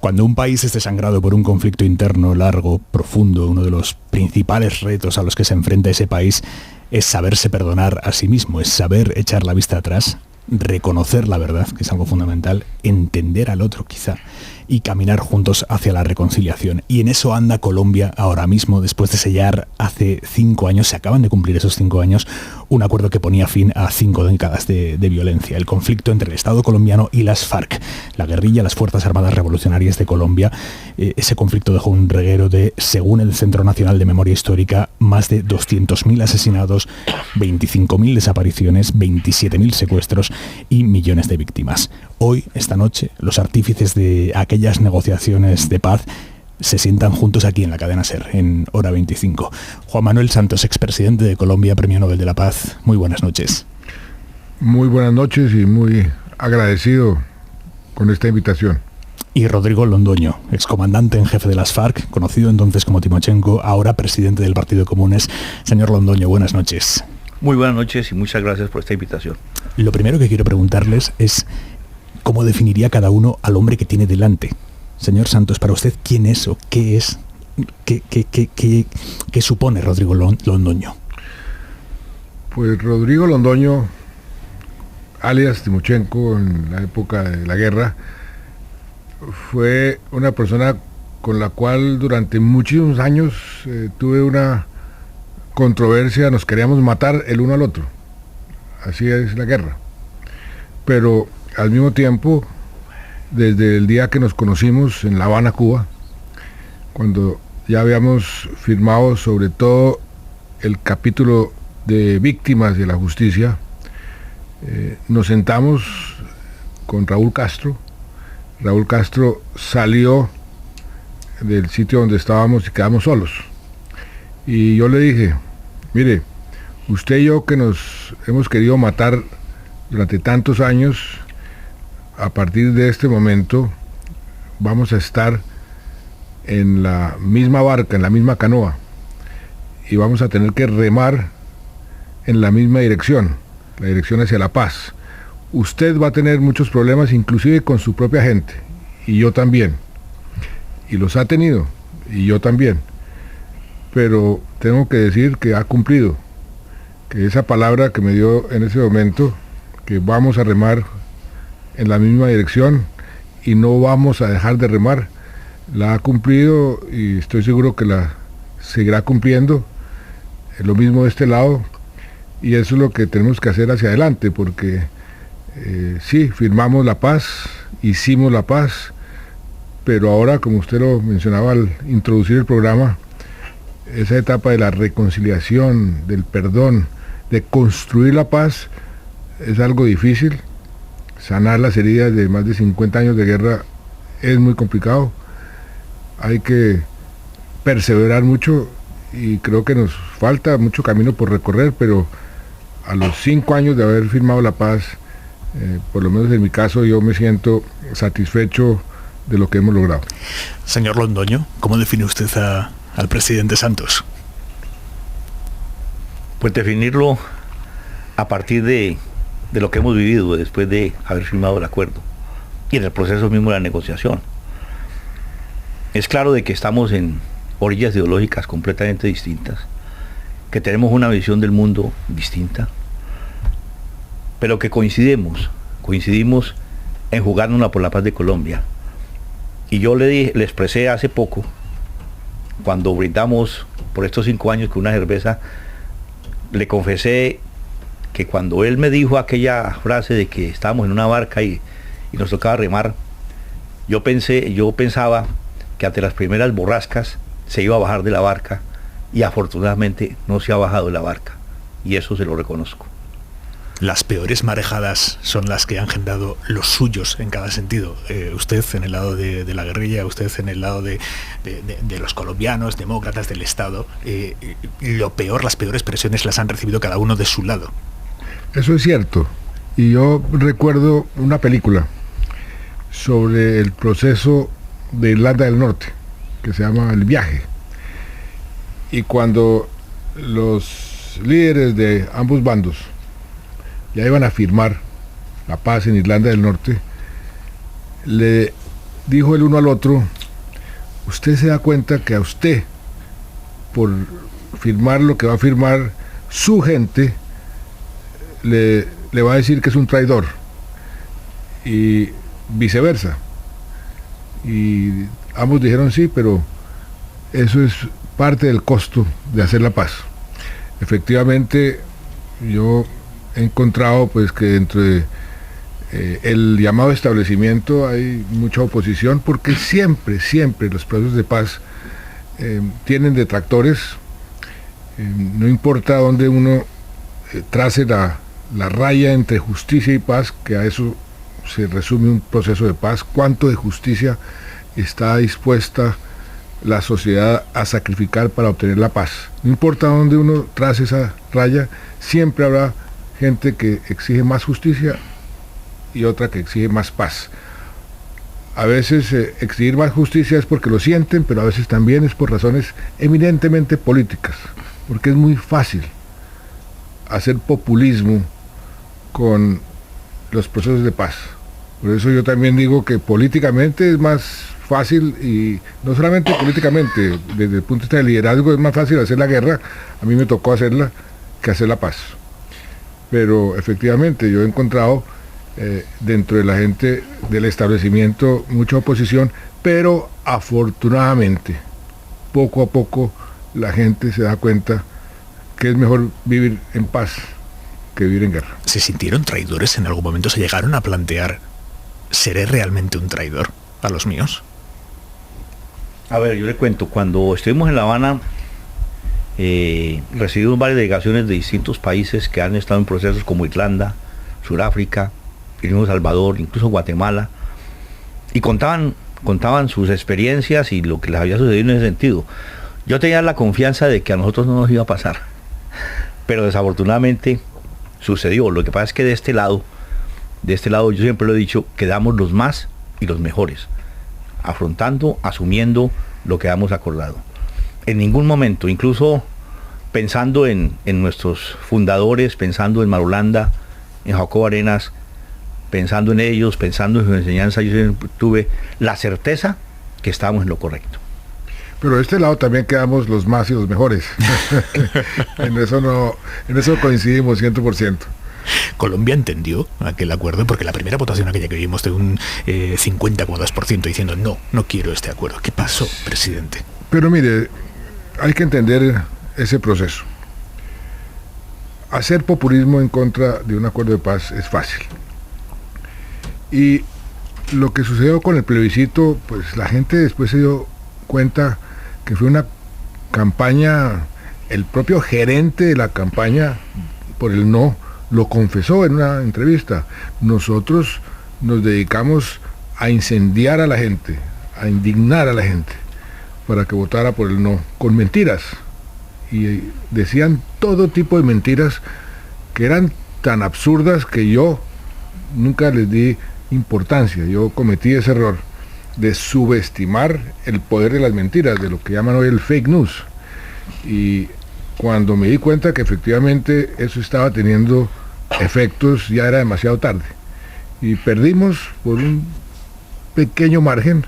Cuando un país es desangrado por un conflicto interno largo, profundo, uno de los principales retos a los que se enfrenta ese país es saberse perdonar a sí mismo, es saber echar la vista atrás, reconocer la verdad, que es algo fundamental, entender al otro quizá, y caminar juntos hacia la reconciliación. Y en eso anda Colombia ahora mismo, después de sellar hace 5 años, se acaban de cumplir esos 5 años, un acuerdo que ponía fin a 5 décadas de violencia. El conflicto entre el Estado colombiano y las FARC, la guerrilla, las Fuerzas Armadas Revolucionarias de Colombia. Ese conflicto dejó un reguero de, según el Centro Nacional de Memoria Histórica, más de 200.000 asesinados, 25.000 desapariciones, 27.000 secuestros y millones de víctimas. Hoy, esta noche, los artífices de aquellas negociaciones de paz se sientan juntos aquí en la cadena SER, en Hora 25. Juan Manuel Santos, expresidente de Colombia, Premio Nobel de la Paz, muy buenas noches. Muy buenas noches y muy agradecido con esta invitación. Y Rodrigo Londoño, excomandante en jefe de las FARC, conocido entonces como Timochenko, ahora presidente del Partido Comunes. Señor Londoño, buenas noches. Muy buenas noches y muchas gracias por esta invitación. Lo primero que quiero preguntarles es ¿cómo definiría cada uno al hombre que tiene delante? Señor Santos, para usted, ¿quién es o qué es? ¿Qué supone Rodrigo Londoño? Pues Rodrigo Londoño, alias Timochenko, en la época de la guerra, fue una persona con la cual durante muchísimos años tuve una controversia, nos queríamos matar el uno al otro. Así es la guerra. Pero al mismo tiempo, desde el día que nos conocimos en La Habana, Cuba, cuando ya habíamos firmado sobre todo el capítulo de víctimas de la justicia, nos sentamos con Raúl Castro. Raúl Castro salió del sitio donde estábamos y quedamos solos. Y yo le dije, mire, usted y yo que nos hemos querido matar durante tantos años, a partir de este momento vamos a estar en la misma barca, en la misma canoa, y vamos a tener que remar en la misma dirección, la dirección hacia la paz. Usted va a tener muchos problemas, inclusive con su propia gente, y yo también, y los ha tenido, y yo también, pero tengo que decir que ha cumplido, que esa palabra que me dio en ese momento, que vamos a remar en la misma dirección y no vamos a dejar de remar, la ha cumplido y estoy seguro que la seguirá cumpliendo. Lo mismo de este lado, y eso es lo que tenemos que hacer hacia adelante, porque sí, firmamos la paz, hicimos la paz, pero ahora, como usted lo mencionaba al introducir el programa, esa etapa de la reconciliación, del perdón, de construir la paz, es algo difícil. Sanar las heridas de más de 50 años de guerra es muy complicado. Hay que perseverar mucho y creo que nos falta mucho camino por recorrer, pero a los 5 años de haber firmado la paz, por lo menos en mi caso, yo me siento satisfecho de lo que hemos logrado. Señor Londoño, ¿cómo define usted al presidente Santos? Pues definirlo a partir de lo que hemos vivido después de haber firmado el acuerdo y en el proceso mismo de la negociación. Es claro de que estamos en orillas ideológicas completamente distintas, que tenemos una visión del mundo distinta, pero que coincidimos en jugárnosla por la paz de Colombia. Y yo le expresé hace poco, cuando brindamos por estos 5 años con una cerveza, le confesé que cuando él me dijo aquella frase de que estábamos en una barca y nos tocaba remar, yo pensaba que ante las primeras borrascas se iba a bajar de la barca, y afortunadamente no se ha bajado de la barca, y eso se lo reconozco. Las peores marejadas son las que han generado los suyos en cada sentido. Usted en el lado de la guerrilla, usted en el lado de los colombianos, demócratas, del Estado. Las peores presiones las han recibido cada uno de su lado. Eso es cierto. Y yo recuerdo una película sobre el proceso de Irlanda del Norte, que se llama El Viaje. Y cuando los líderes de ambos bandos ya iban a firmar la paz en Irlanda del Norte, le dijo el uno al otro, usted se da cuenta que a usted, por firmar lo que va a firmar su gente, le va a decir que es un traidor, y viceversa. Y ambos dijeron sí, pero eso es parte del costo de hacer la paz. Efectivamente, yo he encontrado pues que dentro de el llamado establecimiento hay mucha oposición, porque siempre los procesos de paz tienen detractores. No importa dónde uno trace la raya entre justicia y paz, que a eso se resume un proceso de paz, cuánto de justicia está dispuesta la sociedad a sacrificar para obtener la paz. No importa dónde uno trace esa raya, siempre habrá gente que exige más justicia y otra que exige más paz. A veces exigir más justicia es porque lo sienten, pero a veces también es por razones eminentemente políticas, porque es muy fácil hacer populismo con los procesos de paz. Por eso yo también digo que políticamente es más fácil, y no solamente políticamente, desde el punto de vista del liderazgo es más fácil hacer la guerra, a mí me tocó hacerla, que hacer la paz. Pero efectivamente yo he encontrado dentro de la gente del establecimiento mucha oposición, pero afortunadamente poco a poco la gente se da cuenta que es mejor vivir en paz que vivir en guerra. ¿Se sintieron traidores en algún momento? ¿Se llegaron a plantear, ¿seré realmente un traidor a los míos? A ver, yo le cuento, cuando estuvimos en La Habana, recibimos varias delegaciones de distintos países que han estado en procesos como Irlanda, Sudáfrica, El Salvador, incluso Guatemala, y contaban sus experiencias y lo que les había sucedido en ese sentido. Yo tenía la confianza de que a nosotros no nos iba a pasar, pero desafortunadamente sucedió. Lo que pasa es que de este lado yo siempre lo he dicho, quedamos los más y los mejores, afrontando, asumiendo lo que hemos acordado. En ningún momento, incluso pensando en nuestros fundadores, pensando en Marulanda, en Jacobo Arenas, pensando en ellos, pensando en su enseñanza, yo siempre tuve la certeza que estábamos en lo correcto. Pero de este lado también quedamos los más y los mejores. en eso coincidimos 100%. Colombia entendió aquel acuerdo, porque la primera votación aquella que vimos de un 50,2% diciendo no quiero este acuerdo. ¿Qué pasó, presidente? Pero mire, hay que entender ese proceso. Hacer populismo en contra de un acuerdo de paz es fácil. Y lo que sucedió con el plebiscito, pues la gente después se dio cuenta que fue una campaña, el propio gerente de la campaña por el no lo confesó en una entrevista. Nosotros nos dedicamos a incendiar a la gente, a indignar a la gente para que votara por el no, con mentiras. Y decían todo tipo de mentiras que eran tan absurdas que yo nunca les di importancia. Yo cometí ese error de subestimar el poder de las mentiras, de lo que llaman hoy el fake news. Y cuando me di cuenta que efectivamente eso estaba teniendo efectos, ya era demasiado tarde. Y perdimos por un pequeño margen,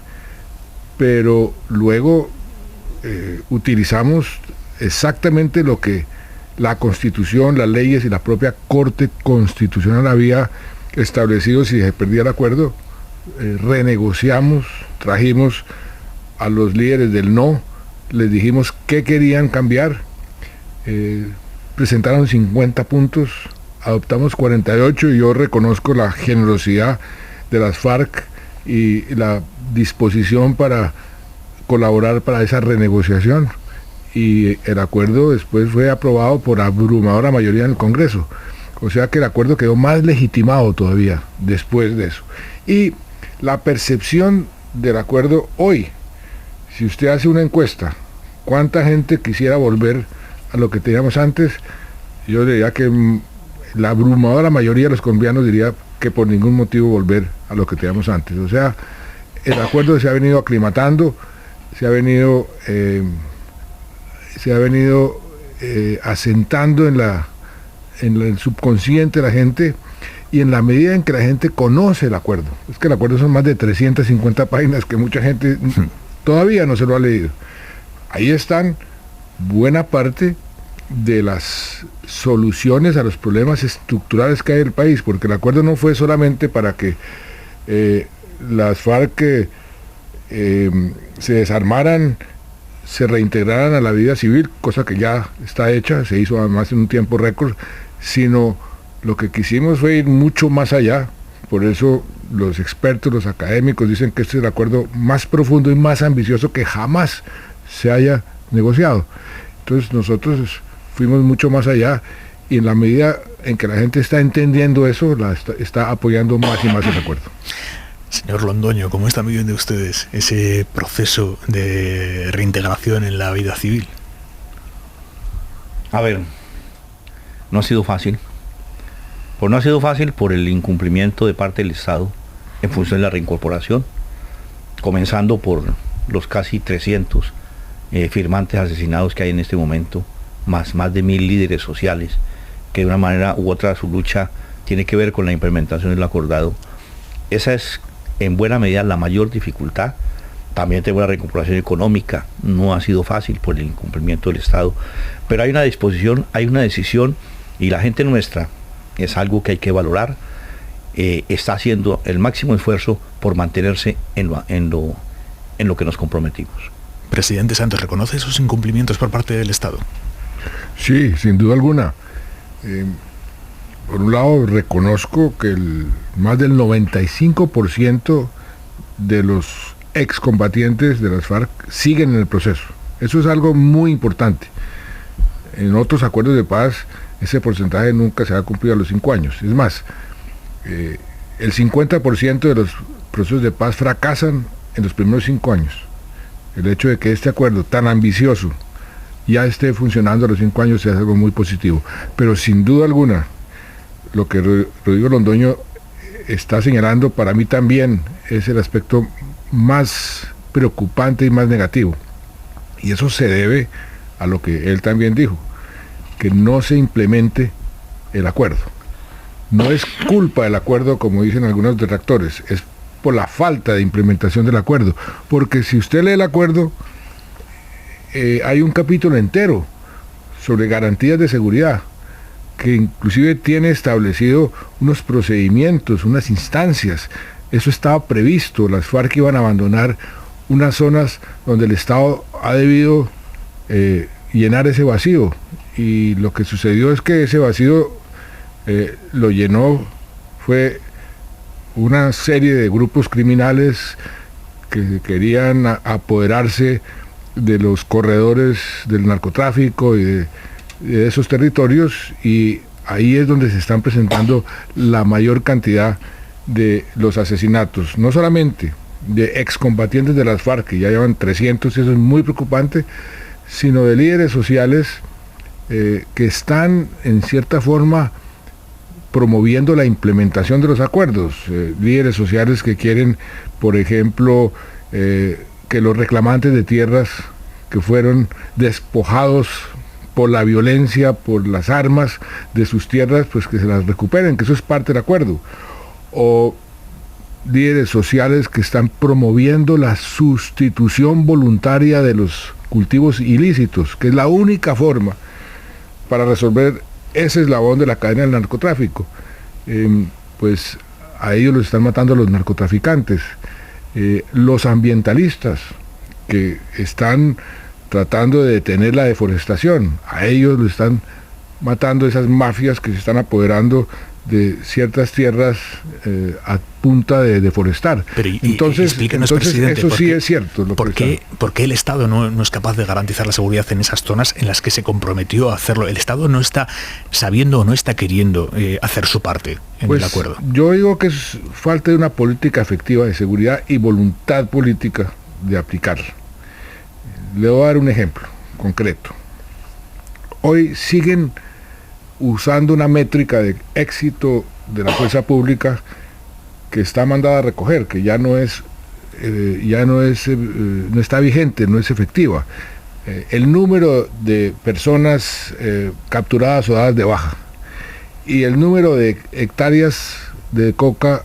pero luego utilizamos exactamente lo que la Constitución, las leyes y la propia Corte Constitucional había establecido si se perdía el acuerdo. Renegociamos, trajimos a los líderes del no, les dijimos qué querían cambiar, presentaron 50 puntos, adoptamos 48 y yo reconozco la generosidad de las FARC y la disposición para colaborar para esa renegociación, y el acuerdo después fue aprobado por abrumadora mayoría en el Congreso, o sea que el acuerdo quedó más legitimado todavía después de eso. Y la percepción del acuerdo hoy, si usted hace una encuesta, ¿cuánta gente quisiera volver a lo que teníamos antes? Yo diría que la abrumadora mayoría de los colombianos diría que por ningún motivo volver a lo que teníamos antes. O sea, el acuerdo se ha venido aclimatando, se ha venido asentando en el subconsciente de la gente, y en la medida en que la gente conoce el acuerdo. Es que el acuerdo son más de 350 páginas que mucha gente todavía no se lo ha leído. Ahí están buena parte de las soluciones a los problemas estructurales que hay en el país, porque el acuerdo no fue solamente para que las FARC se desarmaran, se reintegraran a la vida civil, cosa que ya está hecha, se hizo además en un tiempo récord, sino lo que quisimos fue ir mucho más allá. Por eso los expertos, los académicos dicen que este es el acuerdo más profundo y más ambicioso que jamás se haya negociado. Entonces nosotros fuimos mucho más allá, y en la medida en que la gente está entendiendo eso, está apoyando más y más el acuerdo. Señor Londoño, ¿cómo están viviendo ustedes ese proceso de reintegración en la vida civil? A ver, no ha sido fácil. Pues no ha sido fácil por el incumplimiento de parte del Estado en función de la reincorporación, comenzando por los casi 300 firmantes asesinados que hay en este momento, más de 1000 líderes sociales, que de una manera u otra su lucha tiene que ver con la implementación del acordado. Esa es en buena medida la mayor dificultad. También tengo la reincorporación económica, no ha sido fácil por el incumplimiento del Estado, pero hay una disposición, hay una decisión, y la gente nuestra, es algo que hay que valorar, está haciendo el máximo esfuerzo por mantenerse en lo que nos comprometimos. Presidente Santos, ¿reconoce esos incumplimientos por parte del Estado? Sí, sin duda alguna. Por un lado, reconozco que más del 95% de los excombatientes de las FARC siguen en el proceso. Eso es algo muy importante. En otros acuerdos de paz, ese porcentaje nunca se ha cumplido a los 5 años. Es más, el 50% de los procesos de paz fracasan en los primeros 5 años. El hecho de que este acuerdo tan ambicioso ya esté funcionando a los 5 años es algo muy positivo. Pero sin duda alguna, lo que Rodrigo Londoño está señalando para mí también es el aspecto más preocupante y más negativo. Y eso se debe a lo que él también dijo, que no se implemente el acuerdo. No es culpa del acuerdo, como dicen algunos detractores, es por la falta de implementación del acuerdo. Porque si usted lee el acuerdo, hay un capítulo entero sobre garantías de seguridad, que inclusive tiene establecido unos procedimientos, unas instancias. Eso estaba previsto. Las FARC iban a abandonar unas zonas donde el Estado ha debido llenar ese vacío, y lo que sucedió es que ese vacío lo llenó fue una serie de grupos criminales que querían apoderarse de los corredores del narcotráfico y de esos territorios, y ahí es donde se están presentando la mayor cantidad de los asesinatos, no solamente de excombatientes de las FARC, que ya llevan 300, y eso es muy preocupante, sino de líderes sociales que están en cierta forma promoviendo la implementación de los acuerdos, líderes sociales que quieren, por ejemplo, que los reclamantes de tierras que fueron despojados por la violencia, por las armas de sus tierras, pues que se las recuperen, que eso es parte del acuerdo. O líderes sociales que están promoviendo la sustitución voluntaria de los cultivos ilícitos, que es la única forma para resolver ese eslabón de la cadena del narcotráfico. Pues a ellos los están matando los narcotraficantes. Los ambientalistas que están tratando de detener la deforestación, a ellos lo están matando esas mafias que se están apoderando de ciertas tierras a punta de deforestar. Pero entonces presidente, eso sí es cierto. ¿Por qué el Estado no es capaz de garantizar la seguridad en esas zonas en las que se comprometió a hacerlo? El Estado no está sabiendo o no está queriendo hacer su parte en el acuerdo. Yo digo que es falta de una política efectiva de seguridad y voluntad política de aplicarla. Le voy a dar un ejemplo concreto. Hoy siguen usando una métrica de éxito de la fuerza pública que está mandada a recoger, que ya no está vigente, no es efectiva. El número de personas capturadas o dadas de baja. y el número de hectáreas de coca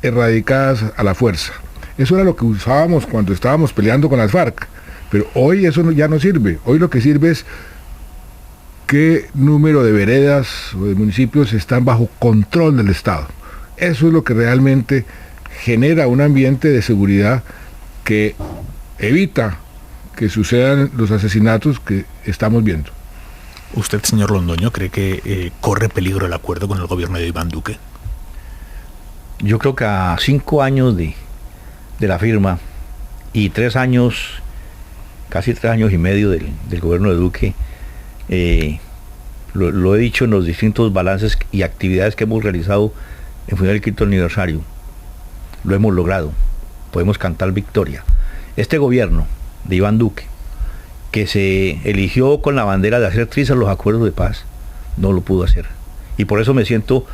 erradicadas a la fuerza. Eso era lo que usábamos cuando estábamos peleando con las FARC, pero hoy eso ya no sirve. Hoy lo que sirve es qué número de veredas o de municipios están bajo control del Estado. Eso es lo que realmente genera un ambiente de seguridad que evita que sucedan los asesinatos que estamos viendo. ¿Usted, señor Londoño, cree que corre peligro el acuerdo con el gobierno de Iván Duque? Yo creo que a 5 años de la firma y 3 años, casi 3 años y medio del gobierno de Duque, lo he dicho en los distintos balances y actividades que hemos realizado en función del quinto aniversario, lo hemos logrado, podemos cantar victoria. Este gobierno de Iván Duque, que se eligió con la bandera de hacer trizas los acuerdos de paz, no lo pudo hacer. Y por eso me siento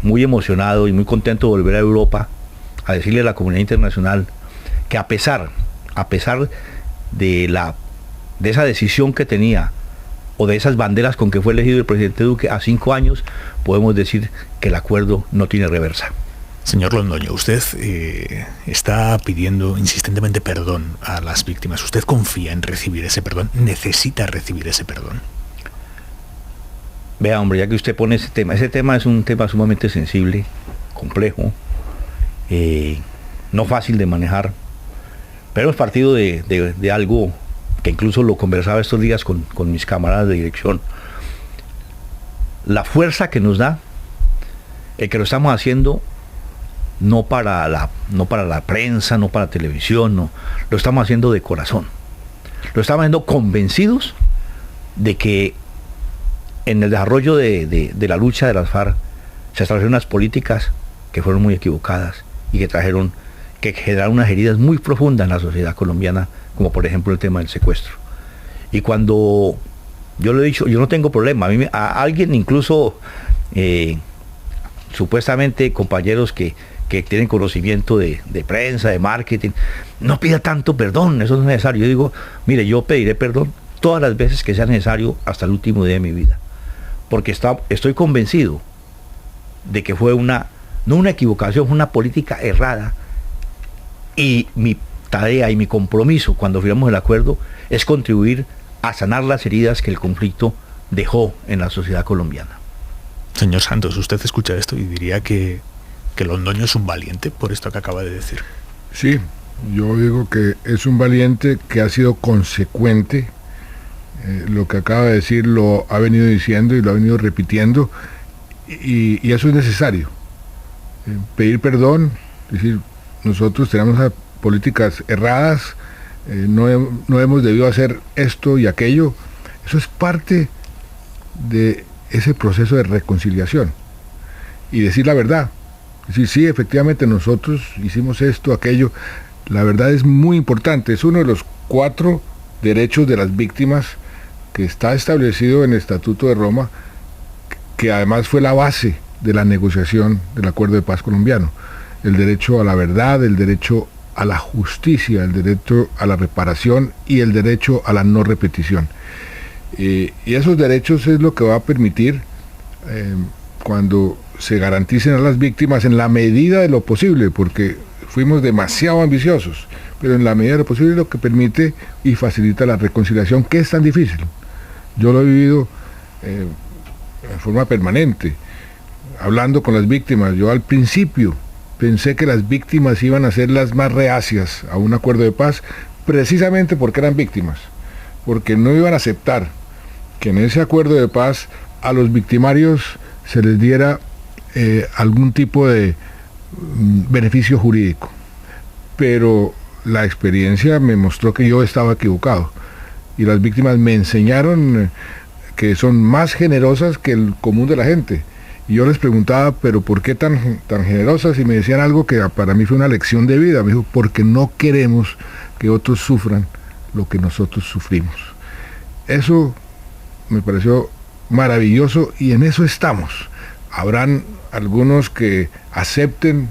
muy emocionado y muy contento de volver a Europa a decirle a la comunidad internacional que a pesar de esa decisión que tenía o de esas banderas con que fue elegido el presidente Duque a 5 años, podemos decir que el acuerdo no tiene reversa. Señor Londoño, usted está pidiendo insistentemente perdón a las víctimas. ¿Usted confía en recibir ese perdón? ¿Necesita recibir ese perdón? Vea, hombre, ya que usted pone ese tema es un tema sumamente sensible, complejo, no fácil de manejar, pero hemos partido de algo que incluso lo conversaba estos días con mis camaradas de dirección. La fuerza que nos da el que lo estamos haciendo no para la prensa, no para la televisión, no, lo estamos haciendo de corazón. Lo estamos haciendo convencidos de que en el desarrollo de la lucha de las FARC se establecieron unas políticas que fueron muy equivocadas y que generaron unas heridas muy profundas en la sociedad colombiana, como por ejemplo el tema del secuestro. Y cuando yo lo he dicho, yo no tengo problema, a alguien incluso supuestamente compañeros que tienen conocimiento de prensa, de marketing, no pida tanto perdón, eso no es necesario. Yo digo, mire, yo pediré perdón todas las veces que sea necesario hasta el último día de mi vida, porque estoy convencido de que fue no una equivocación, fue una política errada, y mi tarea y mi compromiso cuando firmamos el acuerdo es contribuir a sanar las heridas que el conflicto dejó en la sociedad colombiana. Señor Santos, usted escucha esto y diría que Londoño es un valiente por esto que acaba de decir. Sí, yo digo que es un valiente que ha sido consecuente. Lo que acaba de decir lo ha venido diciendo y lo ha venido repitiendo, y eso es necesario. Pedir perdón, decir, nosotros tenemos políticas erradas, no hemos debido hacer esto y aquello. Eso es parte de ese proceso de reconciliación. Y decir la verdad. Decir, sí, efectivamente nosotros hicimos esto, aquello. La verdad es muy importante. Es uno de los 4 derechos de las víctimas que está establecido en el Estatuto de Roma, que además fue la base de la negociación del Acuerdo de Paz colombiano. El derecho a la verdad, el derecho a la justicia, el derecho a la reparación y el derecho a la no repetición. Y esos derechos es lo que va a permitir, cuando se garanticen a las víctimas en la medida de lo posible, porque fuimos demasiado ambiciosos, pero en la medida de lo posible lo que permite y facilita la reconciliación, que es tan difícil. Yo lo he vivido en forma permanente, hablando con las víctimas. Yo al principio pensé que las víctimas iban a ser las más reacias a un acuerdo de paz, precisamente porque eran víctimas, porque no iban a aceptar que en ese acuerdo de paz a los victimarios se les diera algún tipo de beneficio jurídico. Pero la experiencia me mostró que yo estaba equivocado, y las víctimas me enseñaron que son más generosas que el común de la gente. Y yo les preguntaba, pero ¿por qué tan generosas? Y me decían algo que para mí fue una lección de vida. Me dijo, porque no queremos que otros sufran lo que nosotros sufrimos. Eso me pareció maravilloso, y en eso estamos. Habrán algunos que acepten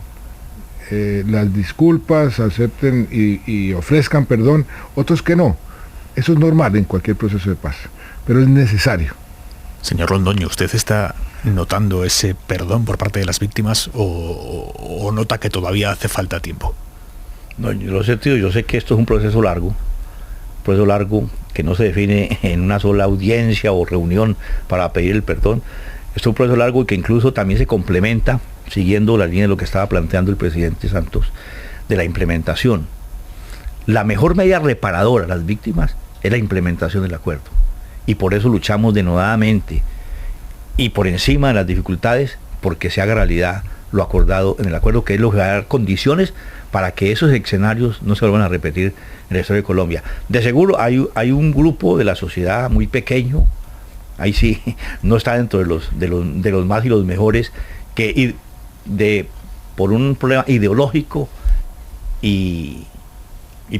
las disculpas, acepten y ofrezcan perdón, otros que no. Eso es normal en cualquier proceso de paz, pero es necesario. Señor Londoño, ¿usted está notando ese perdón por parte de las víctimas o nota que todavía hace falta tiempo? No, yo sé que esto es un proceso largo que no se define en una sola audiencia o reunión para pedir el perdón. Esto es un proceso largo y que incluso también se complementa, siguiendo la línea de lo que estaba planteando el presidente Santos, de la implementación. La mejor medida reparadora a las víctimas es la implementación del acuerdo. Y por eso luchamos denodadamente y por encima de las dificultades, porque se haga realidad lo acordado en el acuerdo, que es lo que va a dar condiciones para que esos escenarios no se vuelvan a repetir en la historia de Colombia. De seguro hay un grupo de la sociedad muy pequeño, ahí sí, no está dentro de los más y los mejores, que por un problema ideológico y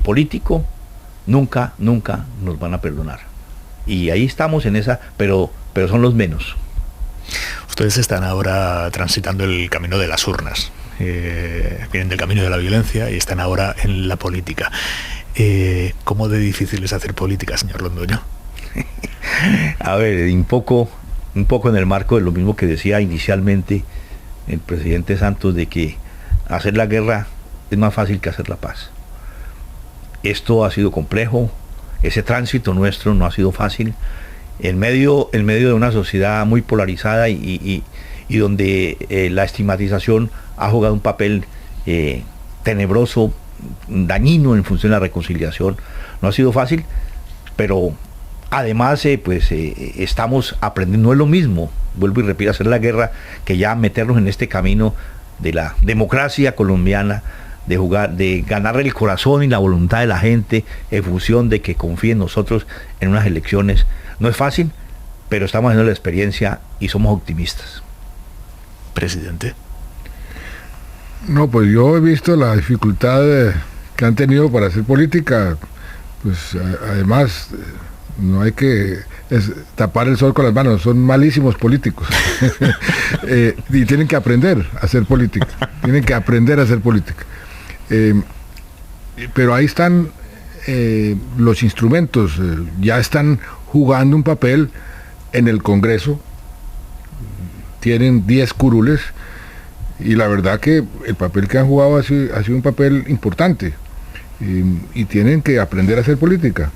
político, nunca nos van a perdonar. Y ahí estamos en esa, pero son los menos. Ustedes están ahora transitando el camino de las urnas. Vienen del camino de la violencia y están ahora en la política. ¿Cómo de difícil es hacer política, señor Londoño? A ver, un poco en el marco de lo mismo que decía inicialmente el presidente Santos, de que hacer la guerra es más fácil que hacer la paz. Esto ha sido complejo, ese tránsito nuestro no ha sido fácil, en medio de una sociedad muy polarizada y donde la estigmatización ha jugado un papel tenebroso, dañino en función de la reconciliación. No ha sido fácil, pero además estamos aprendiendo. No es lo mismo, vuelvo y repito, hacer la guerra que ya meternos en este camino de la democracia colombiana, de ganar el corazón y la voluntad de la gente en función de que confíe en nosotros en unas elecciones. No es fácil, pero estamos haciendo la experiencia y somos optimistas. Presidente. No, pues yo he visto la dificultad que han tenido para hacer política. Pues además, no hay que tapar el sol con las manos, son malísimos políticos. Y tienen que aprender a hacer política. Pero ahí están los instrumentos, ya están jugando un papel en el Congreso, tienen 10 curules, y la verdad que el papel que han jugado ha sido un papel importante, y tienen que aprender a hacer política,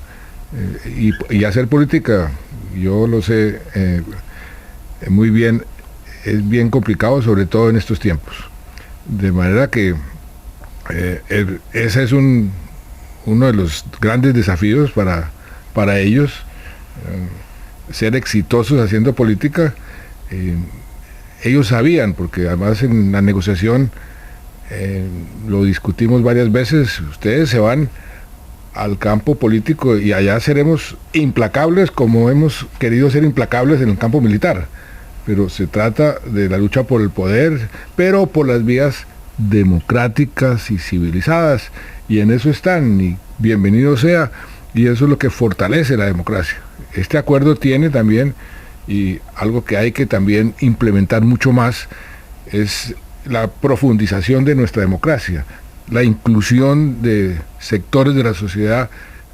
y hacer política, yo lo sé muy bien, es bien complicado, sobre todo en estos tiempos, de manera que ese es uno de los grandes desafíos para ellos, ser exitosos haciendo política. Ellos sabían, porque además en la negociación lo discutimos varias veces, ustedes se van al campo político y allá seremos implacables como hemos querido ser implacables en el campo militar, pero se trata de la lucha por el poder, pero por las vías democráticas y civilizadas, y en eso están, y bienvenido sea, y eso es lo que fortalece la democracia. Este acuerdo tiene también, y algo que hay que también implementar mucho más, es la profundización de nuestra democracia, la inclusión de sectores de la sociedad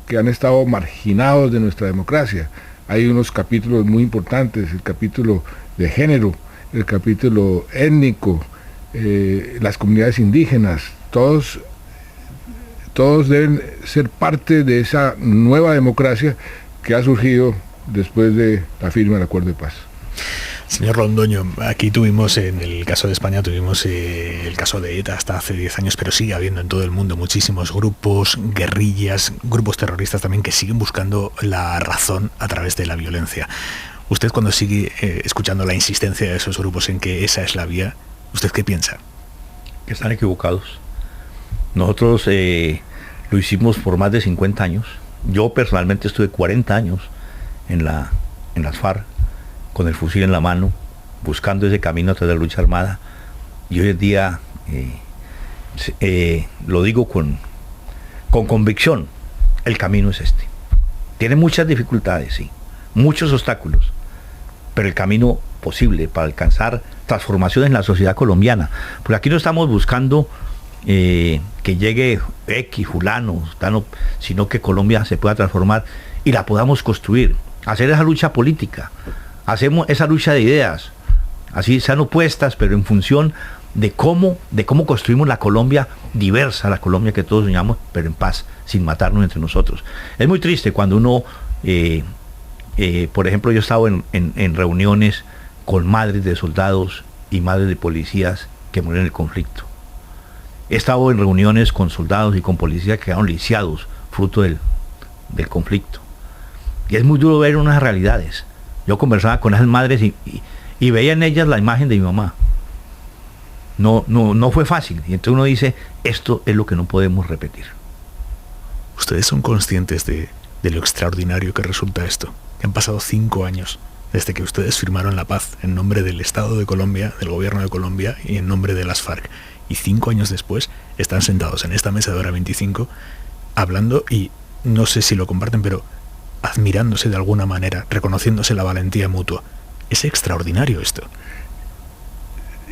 que han estado marginados de nuestra democracia. Hay unos capítulos muy importantes, el capítulo de género, el capítulo étnico, las comunidades indígenas, todos deben ser parte de esa nueva democracia que ha surgido después de la firma del acuerdo de paz. Señor Londoño, aquí tuvimos, en el caso de España, tuvimos el caso de ETA hasta hace 10 años, pero sigue habiendo en todo el mundo muchísimos grupos, guerrillas, grupos terroristas también que siguen buscando la razón a través de la violencia. Usted, cuando sigue escuchando la insistencia de esos grupos en que esa es la vía, ¿usted qué piensa? Que están equivocados. Nosotros lo hicimos por más de 50 años. Yo personalmente estuve 40 años en las FARC, con el fusil en la mano, buscando ese camino a través de la lucha armada. Y hoy en día, lo digo con convicción, el camino es este. Tiene muchas dificultades, sí, muchos obstáculos, pero el camino posible para alcanzar transformaciones en la sociedad colombiana. Porque aquí no estamos buscando que llegue X, fulano, sino que Colombia se pueda transformar y la podamos construir, hacer esa lucha política, hacemos esa lucha de ideas, así sean opuestas, pero en función de cómo construimos la Colombia diversa, la Colombia que todos soñamos, pero en paz, sin matarnos entre nosotros. Es muy triste cuando uno, por ejemplo, yo he estado en reuniones con madres de soldados y madres de policías que murieron en el conflicto. He estado en reuniones con soldados y con policías que quedaron lisiados, fruto del conflicto. Y es muy duro ver unas realidades. Yo conversaba con esas madres y veía en ellas la imagen de mi mamá. No fue fácil. Y entonces uno dice, esto es lo que no podemos repetir. ¿Ustedes son conscientes de lo extraordinario que resulta esto? Que han pasado 5 años desde que ustedes firmaron la paz en nombre del Estado de Colombia, del gobierno de Colombia y en nombre de las FARC. Y 5 años después están sentados en esta mesa de Hora 25 hablando y no sé si lo comparten, pero admirándose de alguna manera, reconociéndose la valentía mutua. Es extraordinario esto.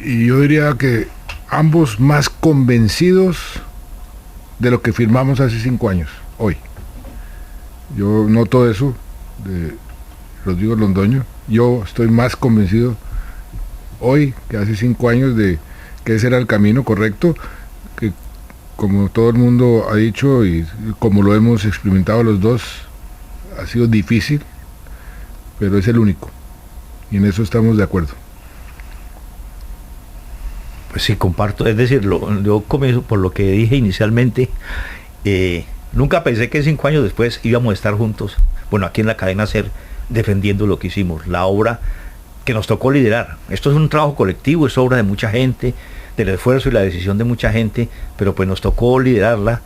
Y yo diría que ambos más convencidos de lo que firmamos hace 5 años, hoy. Yo noto eso de Rodrigo Londoño. Yo estoy más convencido hoy que hace 5 años de que ese era el camino correcto, que como todo el mundo ha dicho y como lo hemos experimentado los dos, ha sido difícil, pero es el único. Y en eso estamos de acuerdo. Pues sí, comparto. Es decir, yo comienzo por lo que dije inicialmente. Nunca pensé que 5 años después íbamos a estar juntos. Bueno, aquí en la cadena SER, defendiendo lo que hicimos, la obra que nos tocó liderar. Esto es un trabajo colectivo, es obra de mucha gente, del esfuerzo y la decisión de mucha gente, pero pues nos tocó liderarla.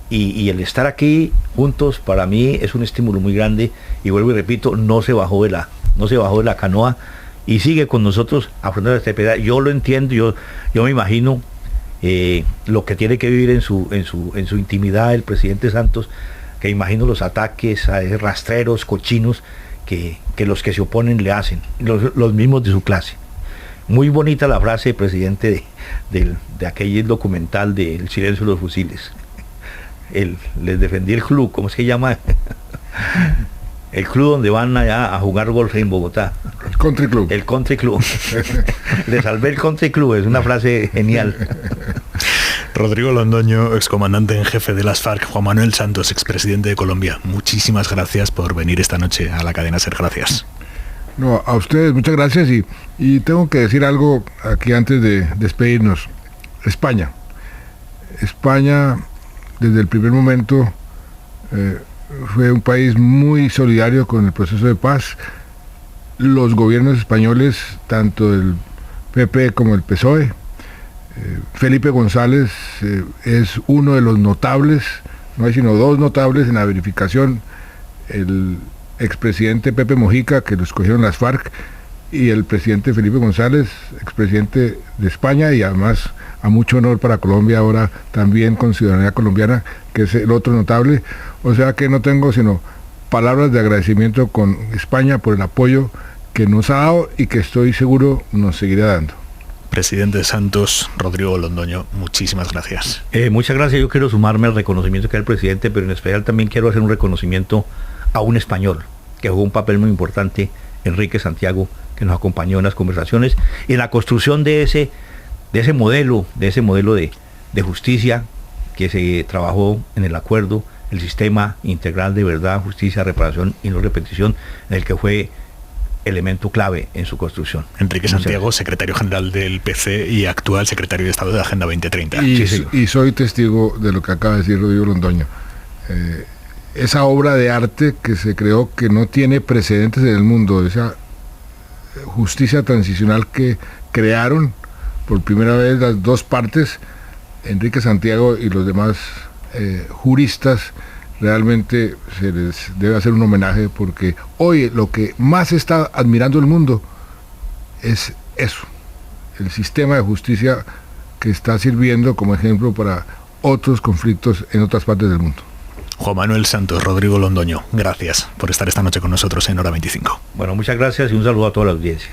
Y el estar aquí juntos para mí es un estímulo muy grande, y vuelvo y repito, no se bajó de la canoa y sigue con nosotros afrontando esta pedal. Yo lo entiendo, yo me imagino lo que tiene que vivir en su intimidad el presidente Santos, que imagino los ataques a rastreros, cochinos que los que se oponen le hacen, los mismos de su clase. Muy bonita la frase del presidente de aquel documental de El silencio de los fusiles. Les defendí el club, ¿cómo se llama? El club donde van allá a jugar golf en Bogotá. El Country Club. El Country Club. Le salvé el Country Club, es una frase genial. Rodrigo Londoño, excomandante en jefe de las FARC, Juan Manuel Santos, expresidente de Colombia, muchísimas gracias por venir esta noche a la cadena SER. Gracias. No, a ustedes muchas gracias, y tengo que decir algo aquí antes de despedirnos. España, desde el primer momento fue un país muy solidario con el proceso de paz. Los gobiernos españoles, tanto el PP como el PSOE, Felipe González es uno de los notables, no hay sino 2 notables en la verificación: el expresidente Pepe Mojica, que lo escogieron las FARC, y el presidente Felipe González, expresidente de España, y además a mucho honor para Colombia, ahora también con ciudadanía colombiana, que es el otro notable. O sea que no tengo sino palabras de agradecimiento con España por el apoyo que nos ha dado y que estoy seguro nos seguirá dando. Presidente Santos, Rodrigo Londoño, muchísimas gracias. Muchas gracias. Yo quiero sumarme al reconocimiento que da el presidente, pero en especial también quiero hacer un reconocimiento a un español que jugó un papel muy importante, Enrique Santiago, que nos acompañó en las conversaciones y en la construcción de ese modelo de justicia que se trabajó en el acuerdo, el sistema integral de verdad, justicia, reparación y no repetición, en el que fue elemento clave en su construcción. Enrique Santiago, secretario general del PC y actual secretario de Estado de Agenda 2030. Y soy testigo de lo que acaba de decir Rodrigo Londoño. Esa obra de arte que se creó, que no tiene precedentes en el mundo, esa justicia transicional que crearon por primera vez las 2 partes, Enrique Santiago y los demás juristas, realmente se les debe hacer un homenaje, porque hoy lo que más está admirando el mundo es eso, el sistema de justicia que está sirviendo como ejemplo para otros conflictos en otras partes del mundo. Juan Manuel Santos, Rodrigo Londoño, gracias por estar esta noche con nosotros en Hora 25. Bueno, muchas gracias y un saludo a toda la audiencia.